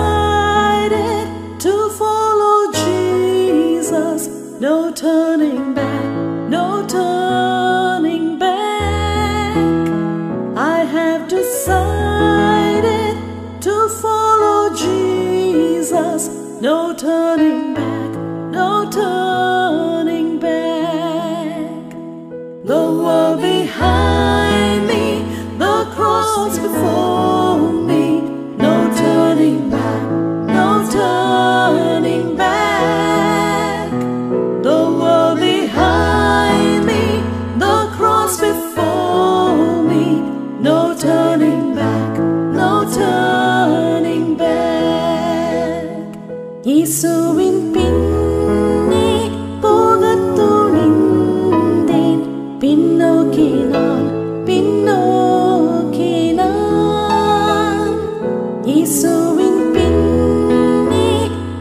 decided to follow Jesus. No turning back, no turning back. I have decided to follow Jesus. No turning back, no turning back. The world behind me, the cross before me. No turning back, no turning back. The world behind me, the cross before me. No turning back, no turning back. இயேசுவின் பின்னே போகத் துணிந்தேன். பின்னோக்கி நான், பின்னோக்கி நான். இயேசுவின் பின்னே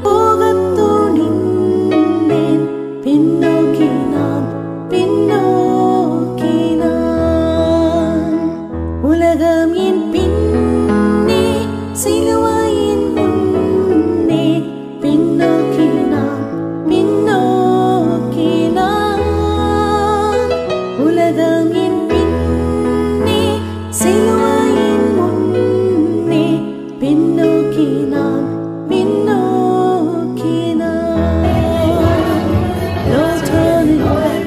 போகத் துணிந்தேன். பின்னோக்கி நான், பின்னோக்கி நான். உலகம் என் பின்னே, சிலுவையின் முன்னே. பின்னோக்கி நான், பின்னோக்கி நான். உலகம் என் பின்னே, சிலுவையின் முன்னே. பின்னோக்கி நான், பின்னோக்கி நான். No turning back,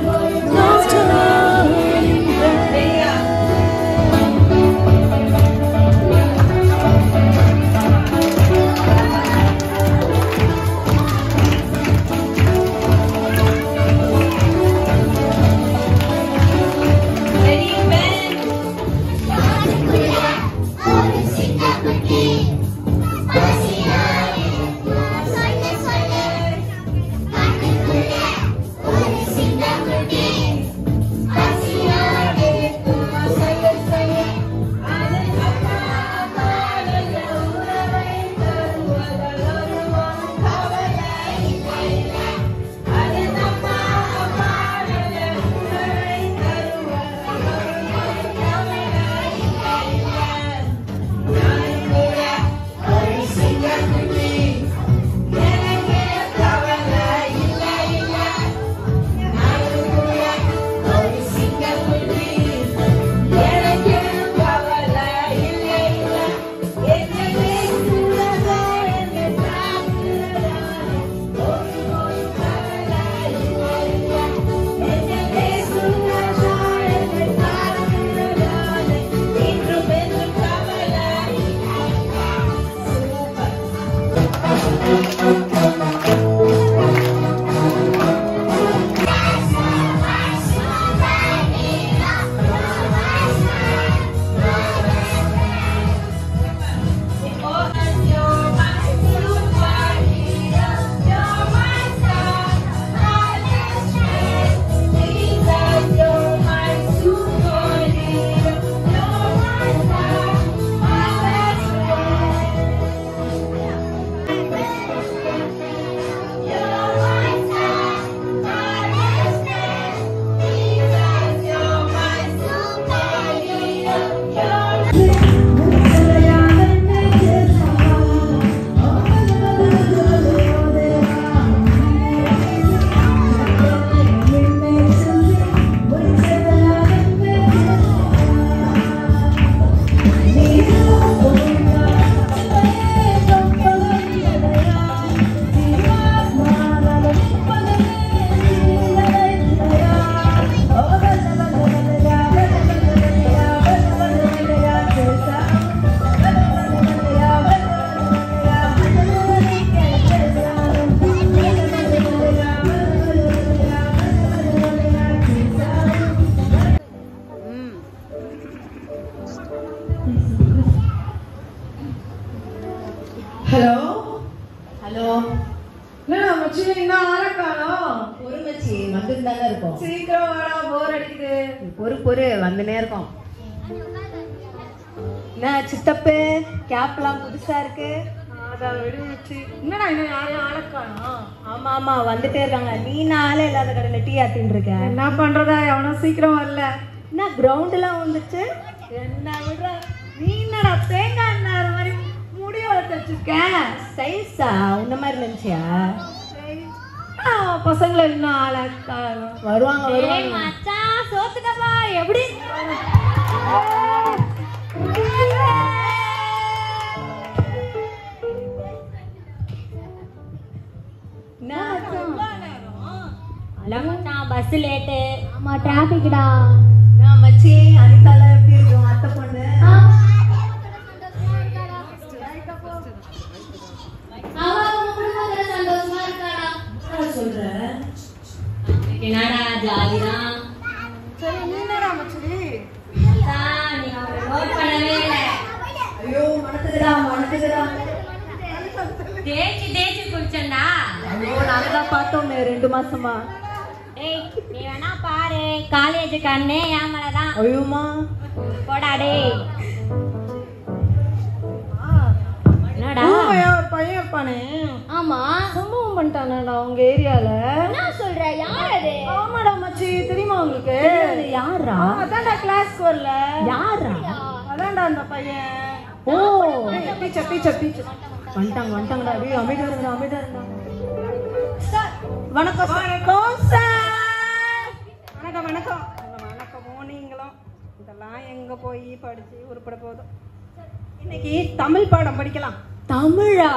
no turning back. Hello hello என்ன மச்சி இன்னும் ஆள காணோம்? ஒரு மச்சி வந்துட்டு தானே இருக்கோம். சீக்கிரம் வாடா, போர் அடிக்குது. பொறு வந்துனே இருக்கோம். என்ன சித்தப்பு கேப்லாம் புதுசா இருக்கு? அதான் விடு மச்சி. என்னடா இன்னும் யாரையும் ஆள காணோம்? ஆமா ஆமா வந்துட்டே இருக்காங்க. நீ நாளே இல்லாத கடையில டீ ஆத்தின்னு இருக்க. என்ன பண்றதா, எவனும் சீக்கிரம் வரல. என்ன கிரவுண்ட் எல்லாம் வந்துச்சு? என்ன விடுற, நீ என்னடா தேங்காய் எண்ணெய் மாதிரி முடிய வளர்த்து வச்சிருக்கேன். சைஸா உன்ன மாதிரி நினைச்சியா? பசங்களை இன்னும் அழகா வருவாங்க ஏய் வருவாங்க. மச்சான் சோத்துட்டப்பா எப்படி அல்ல மச்சான் பஸ் லேட்டு ஆமா டிராஃபிக்டா நான் மச்சி அனிதால எப்படி இருக்கும் அத்தை பொண்ணு? சந்தோஷமா இருக்காடா சொல்ற என்னடா ஜாலிதான் சரி நீ என்னடா மச்சி? மச்சான் நீ அவரை நோட் பண்ணவே இல்லை ஐயோ மனசுக்குடா தேய்ச்சி குளிச்சண்டா ஐயோ நாங்க தான் பார்த்தோமே 2 மாசமா. ஏய் நீ வேணா பாரு காலேஜ் கண்ணே என் மேலதான் ஐயோமா போடா டேய் என்னடா ஊமையா ஒரு பையன் இருப்பானே, ஆமா சம்பவம் பண்ணிட்டானடா உங்க ஏரியால. என்ன சொல்ற யார் அது ஆமாடா மச்சி, தெரியுமா உங்களுக்கு? யாரா? அதான்டா கிளாஸ்க்கு வரல. யாரா? அதான்டா அந்த பையன். ஓ டீச்சர் வந்துட்டாங்கடா. அப்படியே அமைதியா இருந்தா. வணக்கம் சார். வணக்கம் நீங்களும் இதெல்லாம் எங்க போய் படிச்சு உருப்பட போதும். இன்னைக்கு தமிழ் பாடம் படிக்கலாம். தமிழா?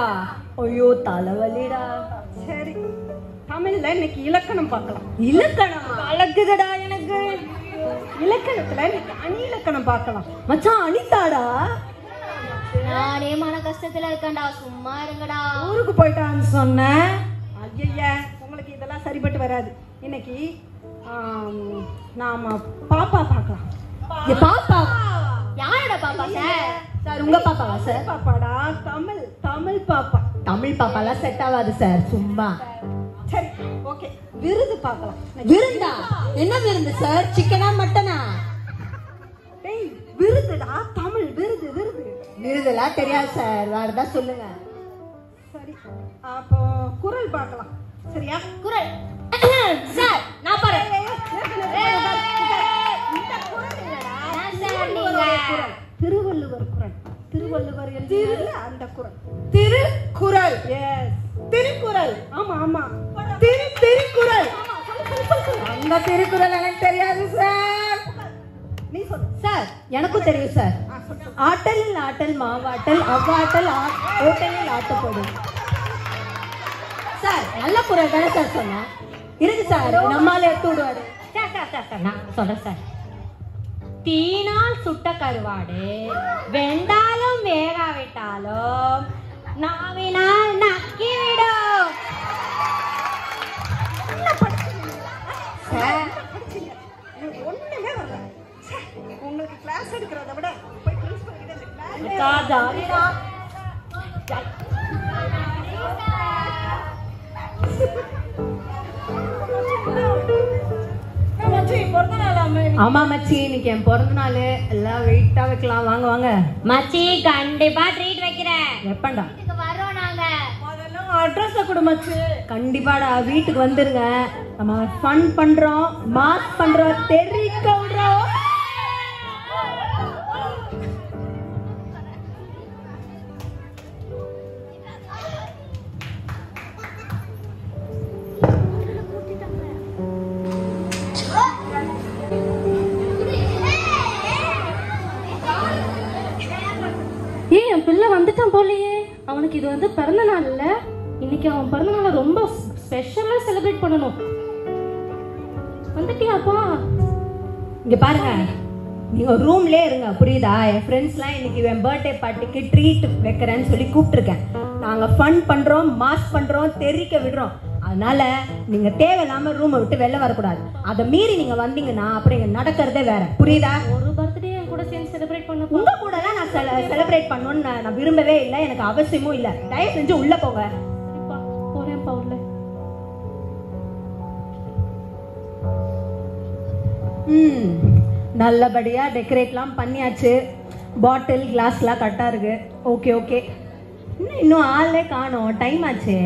ஐயோ தலைவலிடா. சரி, தமிழ்ல இன்னைக்கு இலக்கணம் பார்க்கலாம். இலக்கணம் அழகுதடா எனக்கு. இலக்கணத்துல இன்னைக்கு அணி இலக்கணம் பார்க்கலாம். மச்சான் அனிதாடா. நானே மன கஷ்டத்துல இருக்கேன்டா சும்மா இருங்கடா ஊருக்கு போயிட்டான்னு சொன்னேன். ஐயா உங்களுக்கு இதெல்லாம் சரிப்பட்டு வராது. இன்னைக்கு நாம பாப்பா பார்க்கலாம். பாப்பா? யாரோட பாப்பா சார் சார் உங்க பாப்பாவா சார்? பாப்பாடா, தமிழ் பாப்பா. தமிழ் பாப்பாலாம் செட் ஆகாது சார், சும்மா. சரி ஓகே, விருது பார்க்கலாம். விருந்தா? என்ன விருந்து சார்? சிக்கனா மட்டனா? டேய் விருதுடா, தமிழ் விருது. விருதெல்லாம் தெரியாது சார், வேற ஏதாவது சொல்லுங்க. சரி அப்போ குரல் பார்க்கலாம். சரியா? குரல் சார் நான் பாரு திருவள்ளுவர் குரல். திருவள்ளுவர் எழுதினார்ல அந்த குரல். திருக்குறள். எஸ், திருக்குறள். ஆமா திருக்குறள். அந்த திருக்குறள் எனக்கு தெரியாது சார். நீ சொல்லு சார். எனக்கும் தெரியும் சார். ஆட்டலில் ஆட்டல் மாவாட்டல் அவ்வாட்டல் ஓட்டலில் ஆட்டப்படும். சார் நல்ல குரல் தானே சார் சொன்னேன். இருக்கு சார், நம்மால எடுத்து விடுவாரு. சார் நான் சொல்றேன் சார். தீனால் சுட்ட கருவாடு வெந்தாலும் வேகாவிட்டாலும் நாவினால் நக்கிவிடும். சார் ஒண்ணுமே வரல. உங்களுக்கு கிளாஸ் எடுக்கிறத விட போய் பிரின்சிபல் கிட்ட இந்த கிளாஸ் ஆமா மச்சி, இன்னைக்கு என் பிறந்த நாள். எல்லாம் வெயிட்டா வைக்கலாம். வாங்க மச்சி கண்டிப்பா ட்ரீட் வைக்கிறேன். எப்பண்டா? வரோம் நாங்க. அதெல்லாம் அட்ரஸ் கொடு மச்சி. கண்டிப்பாடா, வீட்டுக்கு வந்துருங்க. நம்ம ஃபன் பண்றோம், மாஸ் பண்றோம், தெரிவிக்க விடுறோம். ஏய் என் பிள்ளை வந்துட்டான் போலயே. அவனுக்கு இது வந்து பிறந்த நாள் இல்ல. இன்னைக்கு அவன் பிறந்த நாளை ரொம்ப ஸ்பெஷலா செலிப்ரேட் பண்ணணும். வந்துட்டியாப்பா? இங்க பாருங்க, நீங்க ரூம்லயே இருங்க, புரியுதா? என் ஃப்ரெண்ட்ஸ்லாம் இன்னைக்கு என் பர்த்டே பார்ட்டிக்கு ட்ரீட் வைக்கிறேன்னு சொல்லி கூப்பிட்டுருக்கேன். நாங்க ஃபன் பண்றோம், மாஸ் பண்றோம், தெரிவிக்க விடுறோம். அதனால நீங்க தேவையில்லாம ரூமை விட்டு வெளில வரக்கூடாது. அதை மீறி நீங்க வந்தீங்கன்னா அப்புறம் இங்க நடக்கிறதே வேற, புரியுதா? ஒரு பர்த்டே என் கூட சேர்ந்து செலிப்ரேட் பண்ண. உங்க கூட எல்லாம் நான் செலிப்ரேட் பண்ணணும்னு நான் விரும்பவே இல்லை, எனக்கு அவசியமும் இல்லை. தயவு செஞ்சு உள்ள போங்க. சரிப்பா போறேன்ப்பா உள்ள. நல்லபடியா டெக்கரேட்லாம் பண்ணியாச்சு. பாட்டில் கிளாஸ்லாம் கரெக்டாக இருக்கு. ஓகே. இன்னும் ஆளே காணோம், டைம் ஆச்சு.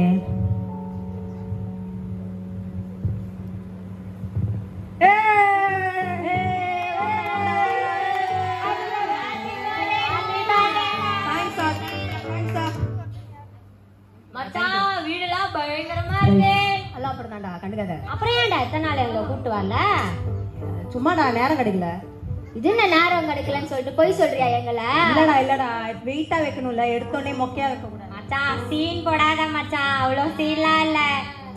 Thanks, sir. மச்சான் வீடெல்லாம் பயங்கரமா இருக்கு. எல்லாம் அப்புறம் தான்டா கண்டுக்காத. அப்புறம் ஏன்டா இத்தனை நாள் எங்களை கூப்பிட்டு வரல? சும்மாடா நேரம் கிடைக்கல. இது என்ன நேரம் கிடைக்கலன்னு சொல்லிட்டு போய் சொல்றியா எங்களை? இல்லடா வெயிட்டா வைக்கணும்ல, எடுத்தோடனே மொக்கையா வைக்க கூடாது. மச்சான் சீன் போடாத மச்சான், அவ்வளவு சீன்லாம் இல்ல.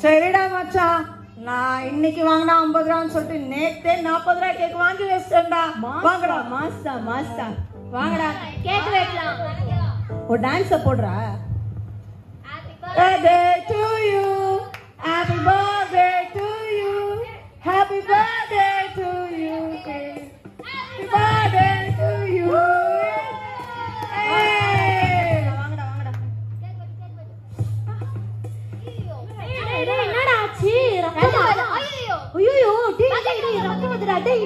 சரிடா மச்சான், நான் இன்னைக்கு வாங்கினா 50 ரூபான்னு சொல்லிட்டு நேத்தே 40 ரூபாய் கேக் வாங்கி வச்சிட்டேன்டா. வாங்கடா. மாஸ்டா வாங்கடா, கேக் வெட்டலாம். ஒரு டான்ஸ போடுறா. Birthday to you, happy birthday to you, happy birthday to you, happy birthday to you. வாங்கடா. என்னடா ஆச்சு? ஐயோ ரத்தம் வருதுடா. டேய்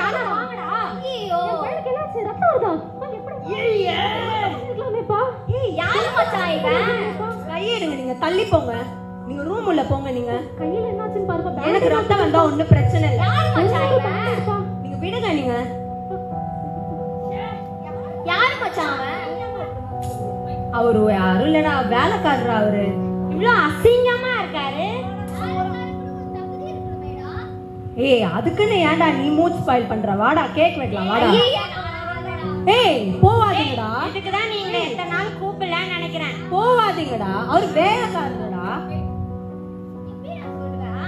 யாரா வாங்கடா. ஐயோ எனக்கு என்னாச்சு? ரத்தம் வருதா? யாரு மச்சான் இவன்? கையெடுங்க, நீங்க தள்ளி போங்க, நீங்க ரூம் உள்ள போங்க. நீங்க கையில என்னாச்சுன்னு பாருப்பா. எனக்கு ரத்தம் வந்தா ஒண்ணும் பிரச்சனை இல்ல. யாரு மச்சான் இவன்? நீங்க விடுங்க. நீங்க யாரு மச்சான் அவன்? அவரு யாரும் இல்லடா, வேலைக்காரரா அவரு. இவ்வளவு அசிங்கமா இருக்காரு. ஏய் அதுக்குன்னு ஏன்டா நீ மூட் ஸ்பாயில் பண்ற? வாடா கேக் வெட்டலாம் வாடா. ஏய் போவாதீங்கடா. இதுக்குதான் நீங்க இத்தனை நாள் கூப்பிடலன்னு நினைக்கிறேன். போவாதீங்கடா, அவரு வேலைக்காரரா.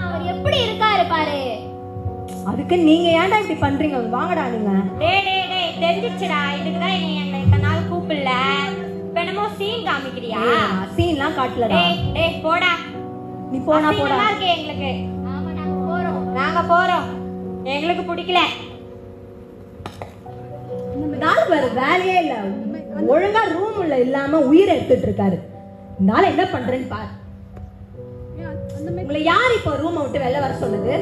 அவர் எப்படி இருக்காரு பாரு. அதுக்கு நீங்க ஏன்டா இப்படி பண்றீங்க? வாங்கடா நீங்க. டேய் தெரிஞ்சிச்சுடா. இதுக்குதான் நீ எங்களை இத்தனை நாள் கூப்பிடல. இப்ப என்னமோ சீன் காமிக்கிறியா? சீன்லாம் காட்டலடா. டேய் போடா. நீ போனா போடா. அசிங்கமா இருக்கு எங்களுக்கு. ஆமா நாங்க போறோம். எங்களுக்கு பிடிக்கல. நாள் வேற வேலையே இல்ல, ஒழுங்கா ரூம் உள்ள இல்லாம உயிரை எடுத்துட்டு இருக்காரு. நாளை என்ன பண்றேன்னு பாரு. உங்களை யார் இப்ப ரூம் விட்டு வெளில வர சொன்னது?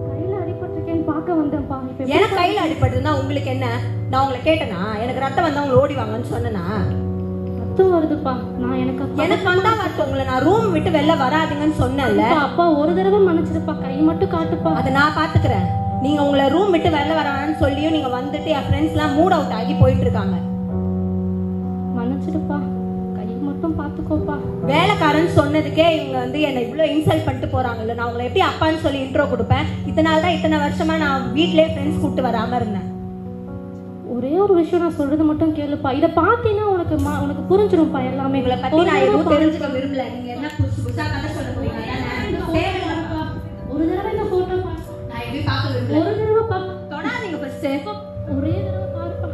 கையில அடிபட்டிருக்கேன்னு பார்க்க வந்தேன்ப்பா. எனக்கு கையில அடிபட்டிருந்தா உங்களுக்கு என்ன? நான் உங்களை கேட்டனா? எனக்கு ரத்தம் வந்தா உங்களை ஓடி வாங்கன்னு சொன்னனா? ரத்தம் வருதுப்பா. நான் எனக்கு வந்தா வரட்டும், உங்களை நான் ரூம் விட்டு வெளில வராதுங்கன்னு சொன்னேன்ல. அப்பா ஒரு தடவை மன்னிச்சிருப்பா, கை மட்டும் காட்டுப்பா. அதை நான் பாத்துக்கிறேன். நீங்க உங்களை ரூம் விட்டு வெளில வரான்னு சொல்லியும் நீங்க வந்துட்டு என் ஃப்ரெண்ட்ஸ் எல்லாம் மூட் அவுட் ஆகி போயிட்டு இருக்காங்க. மன்னிச்சிடுப்பா, கை மட்டும் பாத்துக்கோப்பா. வேலைக்காரன் சொன்னதுக்கே இவங்க வந்து என்ன இவ்வளவு இன்சல்ட் பண்ணிட்டு போறாங்கல்ல. நான் உங்களை எப்படி அப்பான்னு சொல்லி இன்ட்ரோ கொடுப்பேன்? இத்தனை வருஷமா நான் வீட்லயே ஃப்ரெண்ட்ஸ் கூப்பிட்டு வராம இருந்தேன். ஒரே ஒரு விஷயம் நான் சொல்றது மட்டும் கேளுப்பா. இத பாத்தீங்கன்னா உனக்கு புரிஞ்சிரும்ப்பா எல்லாமே. உங்களை பத்தி நான் எதுவும் தெரிஞ்சுக்க விரும்பல. நீங்க என்ன புதுசா கதை சொல்ல போறீங்க? ஒரு தடவை இந்த போட்டோ நான் எப்படி பார்க்க விரும்பல. ஒரு தடவை பா. தொடாதீங்க ஃபர்ஸ்ட். ஒரே தடவை பாருப்பா.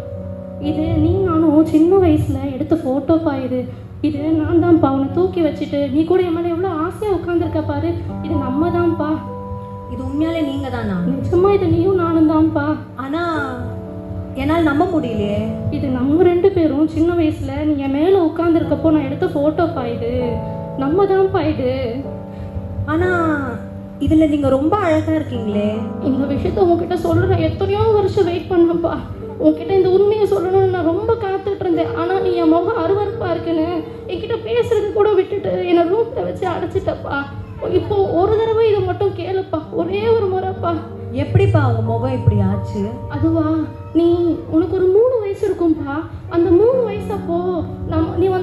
இது நீ நானும் சின்ன வயசுல எடுத்த போட்டோப்பா. இது நான் தான்ப்பா உன்னை தூக்கி வச்சுட்டு நீ கூட என் மேல எவ்வளவு ஆசையா உட்கார்ந்துருக்க பாரு. இது நம்ம தான்ப்பா. இது உண்மையாலே நீங்க தானா? நிஜமா இது நீயும் நானும் தான்ப்பா. ஆனா என்னால் நம்ப முடியலையே. இது நம்ம 2 பேரும் சின்ன வயசுல நீ என் மேல உட்கார்ந்துருக்கப்போ நான் எடுத்த போட்டோப்பா. இது நம்ம தான்ப்பா. இது ஆனா இதுல நீங்க ரொம்ப அழகா இருக்கீங்களே. இந்த விஷயத்த உன்கிட்ட சொல்றேன். எத்தனையோ வருஷம் வெயிட் பண்ணப்பா. உன்கிட்ட இந்த உண்மையை சொல்லணும்னு நான் ரொம்ப காத்துட்டு இருந்தேன். ஆனா நீ என் முகம் அருவருப்பா இருக்குன்னு என்கிட்ட பேசுறது கூட விட்டுட்டு என்னை ரூம்ல வச்சு அடைச்சிட்டப்பா. இப்போ ஒரு தடவை இதை மட்டும் கேளுப்பா, ஒரே ஒரு முறைப்பா. எப்படிப்பா உங்க முகம் இப்படி ஆச்சு? அதுவா, உனக்கு ஒரு 3 வயசு இருக்கும்பா. அந்த 3 வயசு அப்போ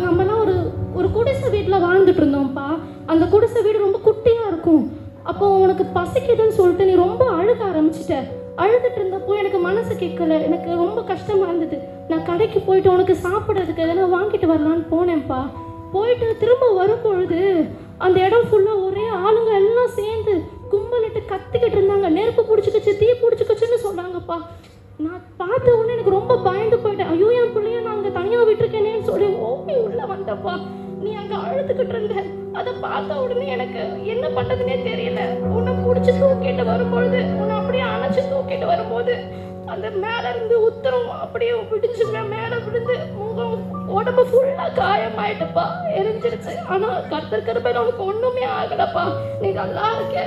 நம்மலாம் ஒரு குடிசை வீட்டுல வாழ்ந்துட்டு இருந்தோம்ப்பா. அந்த குடிசை வீடு ரொம்ப குட்டியா இருக்கும். அப்போ உனக்கு பசிக்குதுன்னு சொல்லிட்டு நீ ரொம்ப அழுக ஆரம்பிச்சிட்ட. அழுதுட்டு இருந்தப்போ எனக்கு மனசு கேட்கல, எனக்கு ரொம்ப கஷ்டமா இருந்தது. நான் கடைக்கு போயிட்டு உனக்கு சாப்பிட்றதுக்கு எதனா வாங்கிட்டு வரலான்னு போனேன்ப்பா. போயிட்டு திரும்ப வரும்பொழுது அந்த இடம் ஃபுல்லா ஒரே ஆளுங்க எல்லாம் சேர்ந்து கும்பலிட்டு கத்திக்கிட்டு இருந்தாங்க. நெருப்பு பிடிச்சிக்கிச்சு, தீ பிடிச்சிக்கிச்சுன்னு சொன்னாங்கப்பா. நான் பார்த்த உடனே எனக்கு ரொம்ப பயந்து போயிட்டேன். ஐயோ என் பிள்ளைய நான் அங்கே தனியாக விட்டுருக்கேனேன்னு சொல்லி ஓப்பி உள்ள வந்தப்பா. நீ அங்கே அழுதுகிட்டு இருந்த. அதை பார்த்த உடனே எனக்கு என்ன பண்ணுறதுனே தெரியல. உன்னை பிடிச்சி தூக்கிட்டு வரும்பொழுது, உன்னை அப்படியே அணைச்சி தூக்கிட்டு வரும்போது அந்த மேலே இருந்து உத்தரம் அப்படியே விடிஞ்சு மேலே விழுந்து முகம் உடம்பு ஃபுல்லாக காயமாயிட்டுப்பா, எரிஞ்சிருச்சு. ஆனால் கர்த்தர் கிருபையில உனக்கு ஒன்றுமே ஆகலப்பா. நீ நல்லா இருக்க.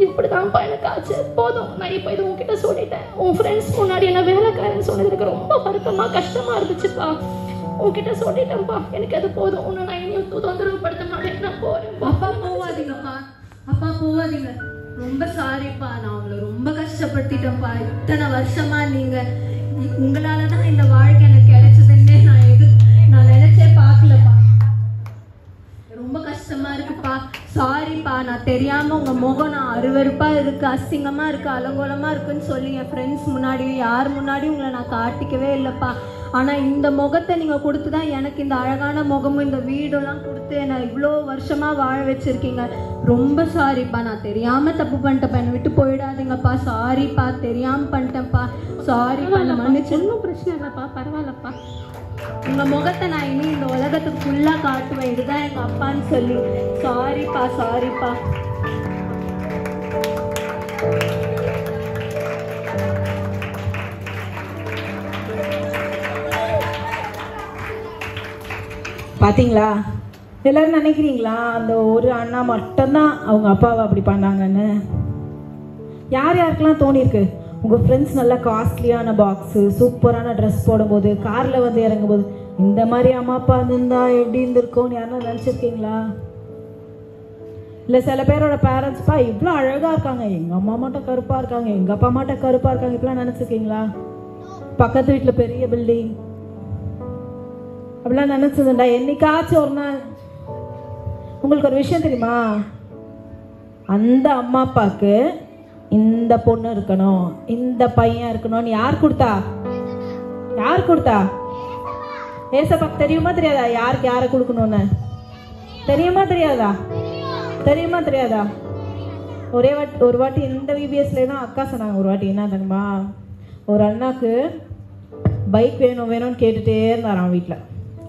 இப்படிதான்ப்பா எனக்கு ஆச்சு. போதும், நான் இப்போ இது உன்கிட்ட சொல்லிட்டேன். உன் ஃப்ரெண்ட்ஸ் முன்னாடி என்ன வேலைக்காரன்னு சொன்னது எனக்கு ரொம்ப வருத்தமா கஷ்டமா இருந்துச்சுப்பா. உன்கிட்ட சொல்லிட்டேன்ப்பா. எனக்கு அது போதும். உன்னை நான் இனியும் தொந்தரவுப்படுத்த மாட்டேன். நான் போறேன். அப்பா போவாதீங்கப்பா, அப்பா போவாதீங்க. ரொம்ப சாரிப்பா, நான் உங்களை ரொம்ப கஷ்டப்படுத்திட்டேன்ப்பா. இத்தனை வருஷமா நீங்க உங்களாலதான் இந்த வாழ்க்கை எனக்கு கிடைச்சதுன்னே நான் தெரியாமல் உங்கள் முகம் நான் அருவருப்பாக இருக்குது, அசிங்கமாக இருக்குது, அலங்கோலமாக இருக்குன்னு சொல்லி என் ஃப்ரெண்ட்ஸ் முன்னாடி யார் முன்னாடி உங்களை நான் காட்டிக்கவே இல்லைப்பா. ஆனால் இந்த முகத்தை நீங்கள் கொடுத்து தான் எனக்கு இந்த அழகான முகமும் இந்த வீடெல்லாம் கொடுத்து என்னை இவ்வளோ வருஷமாக வாழ வச்சுருக்கீங்க. ரொம்ப சாரிப்பா, நான் தெரியாமல் தப்பு பண்ணிட்டேன்ப்பா, என்னை விட்டு போயிடாதீங்கப்பா. சாரிப்பா, தெரியாமல் பண்ணிட்டேன்ப்பா, சாரிப்பா, என்னை மன்னிச்சு. ஒன்றும் பிரச்சனை இல்லைப்பா, பரவாயில்லப்பா. உங்கள் முகத்தை நான் இனி இந்த உலகத்துக்கு ஃபுல்லாக காட்டுவேன், இதுதான் எங்கள் அப்பான்னு சொல்லி. சாரிப்பா, சாரிப்பா. பார்த்தீங்களா, எல்லாரும் நினைக்கிறீங்களா அந்த ஒரு அண்ணா மட்டும்தான் அவங்க அப்பாவை அப்படி பண்ணாங்கன்னு? யார் யாருக்கெல்லாம் தோணியிருக்கு? உங்கள் ஃப்ரெண்ட்ஸ் நல்லா காஸ்ட்லியான பாக்ஸு, சூப்பரான ட்ரெஸ் போடும்போது, காரில் வந்து இறங்கும்போது, இந்த மாதிரி அம்மா அப்பா இருந்தா எப்படி இருந்திருக்கோன்னு யாருன்னா நினச்சிருக்கீங்களா? இல்லை சில பேரோட பேரண்ட்ஸ்ப்பா இவ்வளோ அழகாக இருக்காங்க, எங்கள் அம்மா மட்டும் கருப்பாக இருக்காங்க, எங்கள் அப்பா மட்டும் கருப்பாக இருக்காங்க, இப்படிலாம் நினச்சிருக்கீங்களா? பக்கத்து வீட்டில் பெரிய பில்டிங் அப்படிலாம் நினச்சதுண்டா? என்னைக்காச்சும் ஒரு நாள் உங்களுக்கு ஒரு விஷயம் தெரியுமா? அந்த அம்மா அப்பாவுக்கு இந்த பொண்ணு இருக்கணும், இந்த பையன் இருக்கணும்னு யார் கொடுத்தா? யார் கொடுத்தா? ஏசப்பாக்கு தெரியுமா தெரியாதா யாருக்கு யாரை கொடுக்கணும்னு? தெரியுமா தெரியாதா? தெரியுமா தெரியாதா? ஒரு வாட்டி இந்த விபிஎஸ்ல தான் அக்கா சொன்னாங்க. ஒரு வாட்டி என்ன தெரியுமா, ஒரு அண்ணாக்கு பைக் வேணும்னு கேட்டுகிட்டே இருந்தாராம் வீட்டில்.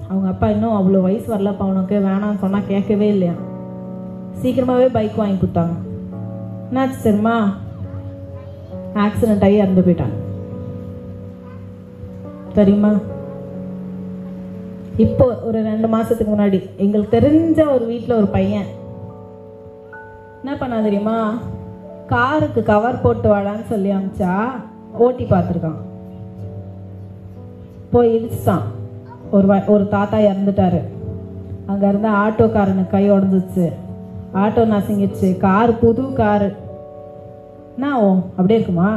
அவங்க அப்பா இன்னும் அவ்வளோ வயசு வரலப்பா அவனுக்கு, வேணாம்னு சொன்னால் கேட்கவே இல்லையா. சீக்கிரமாகவே பைக் வாங்கி கொடுத்தாங்க. என்னாச்சு தெரியுமா? ஆக்சிடென்ட் ஆகி இறந்து போயிட்டாங்க. தெரியுமா? இப்போ ஒரு 2 மாதத்துக்கு முன்னாடி எங்களுக்கு தெரிஞ்ச ஒரு வீட்டில் ஒரு பையன் என்ன பண்ணா தெரியுமா, காருக்கு கவர் போட்டு வாடான்னு சொல்லி அமிச்சா ஓட்டி பார்த்துருக்கான், போய் இடிச்சிட்டான். ஒரு தாத்தா இறந்துட்டாரு. அங்கே இருந்த ஆட்டோக்காரனுக்கு கை உடஞ்சிச்சு, ஆட்டோ நசுங்கிடுச்சு. கார் புது காரு. என்ன ஆகும்? அப்படியே இருக்குமா?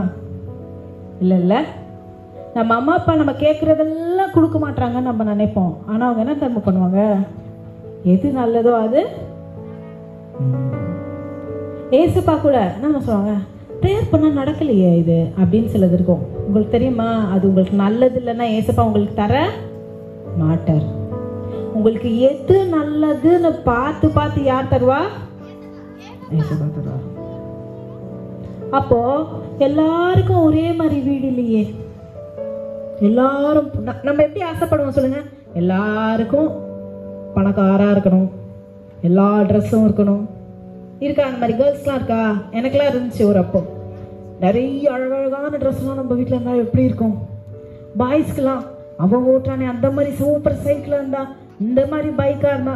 இல்லை இல்லை, நம்ம அம்மா அப்பா நம்ம கேட்குறதெல்லாம் கொடுக்க மாட்டாங்கன்னு நம்ம நினைப்போம். ஆனால் அவங்க என்ன தர்மம் பண்ணுவாங்க? எது நல்லதோ அது. ஏசப்பா கூட என்ன சொல்லுவாங்க, ப்ரேயர் பண்ணால் நடக்கலையே இது அப்படின்னு சிலது இருக்கும். உங்களுக்கு தெரியுமா, அது உங்களுக்கு நல்லது இல்லைன்னா ஏசப்பா உங்களுக்கு தர மாட்டார். உங்களுக்கு எது நல்லதுன்னு பார்த்து பார்த்து யார் தருவா? ஏசப்பா தருவா. அப்போ எல்லாருக்கும் ஒரே மாதிரி வீடு இல்லையே. எல்லாரும் நம்ம எப்படி ஆசைப்படுவோம் சொல்லுங்க? எல்லாருக்கும் பணக்காரா இருக்கணும், எல்லா ட்ரெஸ்ஸும் இருக்கணும். இருக்கா அந்த மாதிரி கேர்ள்ஸ்லாம்? இருக்கா? எனக்குலாம் இருந்துச்சு ஒரு அப்போ. நிறைய அழகழகான ட்ரெஸ்லாம் நம்ம வீட்டில் இருந்தால் எப்படி இருக்கும்? பாய்ஸ்க்கெலாம் அவன் ஓட்டுறானே அந்த மாதிரி சூப்பர் சைக்கிள் இருந்தா, இந்த மாதிரி பைக்காக இருந்தா,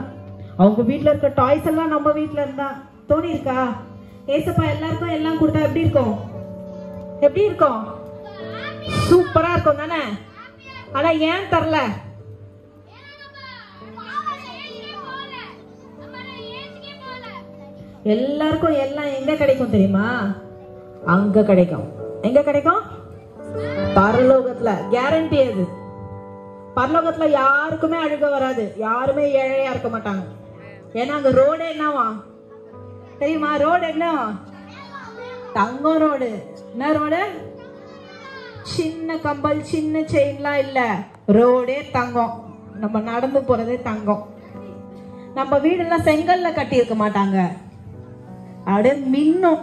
அவங்க வீட்டில் இருக்க டாய்ஸ் எல்லாம் நம்ம வீட்டில் இருந்தா தோணி இருக்கா? ஏசப்பா எல்லாருக்கும் எல்லாம் கொடுத்தா எப்படி இருக்கும்? எப்படி இருக்கும்? சூப்பரா இருக்கும் தானே? ஆனா ஏன் தரல? எல்லாருக்கும் எல்லாம் எங்க கிடைக்கும் தெரியுமா? அங்க கிடைக்கும். எங்க கிடைக்கும்? பரலோகத்துல. கேரண்டி அது. பரலோகத்துல யாருக்குமே அழுக வராது, யாருமே ஏழையா இருக்க மாட்டாங்க. ஏன்னா அங்க ரோடு என்னவா தெரியுமா? ரோடு என்னவா? தங்கம் ரோடு. என்ன ரோடு? சின்ன கம்பல் சின்ன செயின்லாம் இல்ல, ரோடே தங்கம். நம்ம நடந்து போறதே தங்கம். நம்ம வீடெல்லாம் செங்கல்ல கட்டி இருக்க மாட்டாங்க, அப்படியே மின்னும்.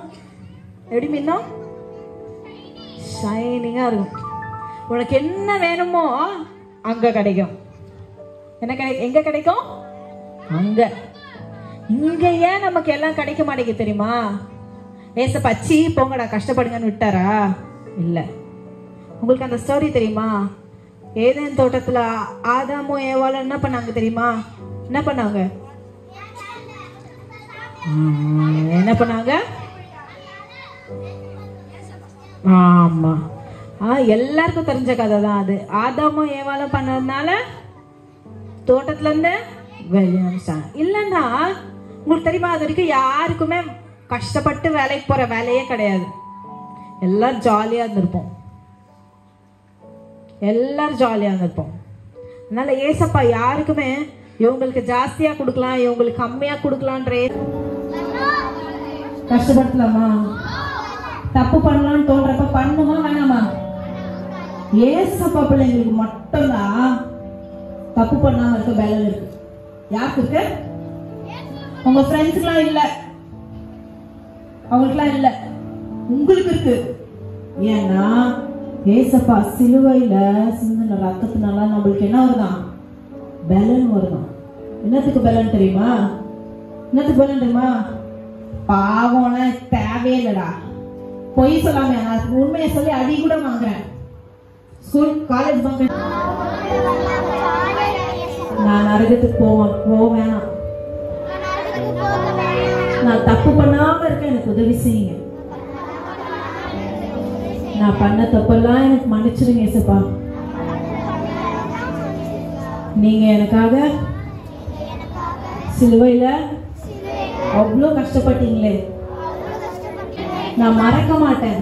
எப்படி மின்னும்? ஷைனிங்கா இருக்கும். உனக்கு என்ன வேணுமோ அங்க கிடைக்கும். என்ன கிடைக்கும்? எங்க கிடைக்கும்? அங்க. இங்க ஏன் நமக்கு எல்லாம் கிடைக்க மாட்டேங்குது தெரியுமா? ஏசப்பா சீ போங்கடா கஷ்டப்படுங்கன்னு விட்டாரா? இல்ல. உங்களுக்கு அந்த ஸ்டோரி தெரியுமா? ஏதேன் தோட்டத்துல ஆதாமும் ஏவாளும் என்ன பண்ணாங்க தெரியுமா? என்ன பண்ணாங்க? என்ன பண்ணாங்க? ஆமா, எல்லாருக்கும் தெரிஞ்ச கதை தான் அது. ஆதாமும் ஏவாளும் பண்ணதுனால தோட்டத்துல இருந்து வெளியே அனுப்பிச்சாங்க. இல்லைன்னா உங்களுக்கு தெரியுமா, அது வரைக்கும் யாருக்குமே கஷ்டப்பட்டு வேலைக்கு போற வேலையே கிடையாது. எல்லாரும் ஜாலியா இருந்திருப்போம். எல்லாரும் ஜாலியா இருந்திருப்போம். அதனால ஏசப்பா யாருக்குமே இவங்களுக்கு ஜாஸ்தியா கொடுக்கலாம், இவங்களுக்கு கம்மியா கொடுக்கலான்ற கஷ்டப்படுத்தலாமா? தப்பு பண்ணலாம்னு தோன்றப்ப பண்ணுமா வேணாமா? ஏசப்பா பிள்ளைங்களுக்கு மட்டும்தான் தப்பு பண்ணாம இருக்க பேலன் இருக்கு. யாருக்கு இருக்கு? உங்க ஃப்ரெண்ட்ஸுக்குலாம் இல்ல, அவங்களுக்குலாம் இல்ல, உங்களுக்கு இருக்கு. ஏன்னா ஏசப்பா சிலுவையில சிந்தின ரத்தத்தினால நம்மளுக்கு என்ன வருதான்? பேலன் வருதான். என்னத்துக்கு பேலன் தெரியுமா? என்னத்துக்கு பேலன் தெரியுமா? பாவம்லாம் தேவையே இல்லடா. பொய் சொல்லாம நான் உண்மையை சொல்லி அடி கூட வாங்குறேன். ஸ்கூல் காலேஜ் வாங்குறேன். நான் நரகத்துக்கு போவேன். நான் தப்பு பண்ணாம இருக்க எனக்கு உதவி செய்யுங்க. நான் பண்ண தப்பெல்லாம் எனக்கு மன்னிச்சிருங்க ஏசப்பா. நீங்க எனக்காக சிலுவையில அவ்வளோ கஷ்டப்பட்டீங்களே, நான் மறக்க மாட்டேன்.